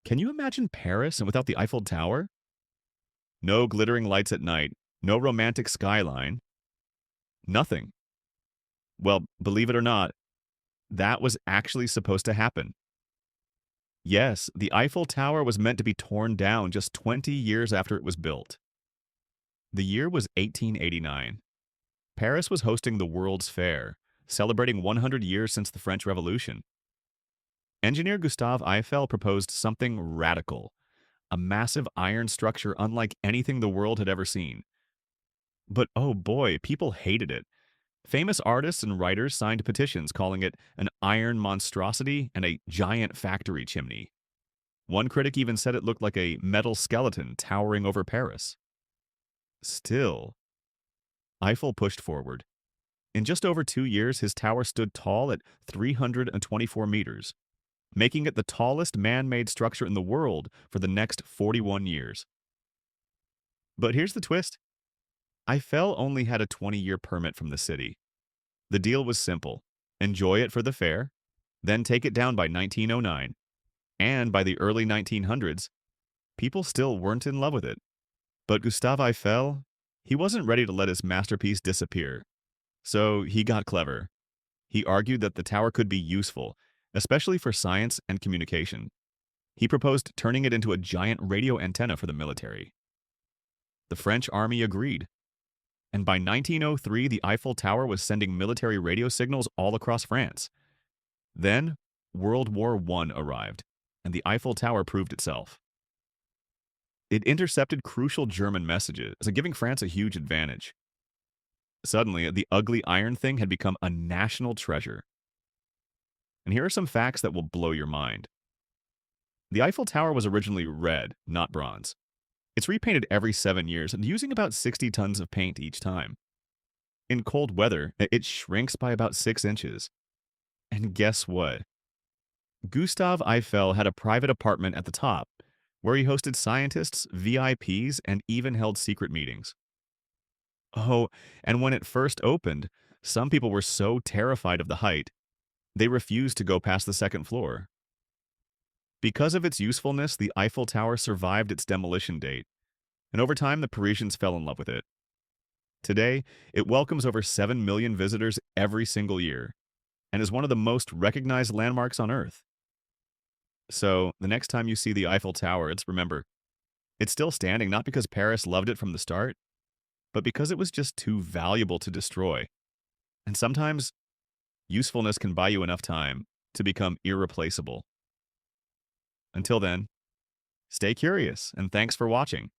Can you imagine Paris and without the Eiffel Tower? No glittering lights at night, no romantic skyline, nothing. Well, believe it or not, that was actually supposed to happen. Yes, the Eiffel Tower was meant to be torn down just 20 years after it was built. The year was 1889. Paris was hosting the World's Fair, celebrating 100 years since the French Revolution. Engineer Gustave Eiffel proposed something radical, a massive iron structure unlike anything the world had ever seen. But oh boy, people hated it. Famous artists and writers signed petitions calling it an iron monstrosity and a giant factory chimney. One critic even said it looked like a metal skeleton towering over Paris. Still, Eiffel pushed forward. In just over 2 years, his tower stood tall at 324 meters, making it the tallest man-made structure in the world for the next 41 years. But here's the twist. Eiffel only had a 20-year permit from the city. The deal was simple. Enjoy it for the fair, then take it down by 1909. And by the early 1900s, people still weren't in love with it. But Gustave Eiffel, he wasn't ready to let his masterpiece disappear. So he got clever. He argued that the tower could be useful, especially for science and communication. He proposed turning it into a giant radio antenna for the military. The French army agreed. And by 1903, the Eiffel Tower was sending military radio signals all across France. Then, World War I arrived, and the Eiffel Tower proved itself. It intercepted crucial German messages, giving France a huge advantage. Suddenly, the ugly iron thing had become a national treasure. And here are some facts that will blow your mind. The Eiffel Tower was originally red, not bronze. It's repainted every 7 years and using about 60 tons of paint each time. In cold weather, it shrinks by about 6 inches. And guess what? Gustave Eiffel had a private apartment at the top, where he hosted scientists, VIPs, and even held secret meetings. Oh, and when it first opened, some people were so terrified of the height, they refused to go past the second floor. Because of its usefulness, the Eiffel Tower survived its demolition date, and over time the Parisians fell in love with it. Today, it welcomes over 7 million visitors every single year, and is one of the most recognized landmarks on Earth. So, the next time you see the Eiffel Tower, remember, it's still standing not because Paris loved it from the start, but because it was just too valuable to destroy. And sometimes, usefulness can buy you enough time to become irreplaceable. Until then, stay curious, and thanks for watching.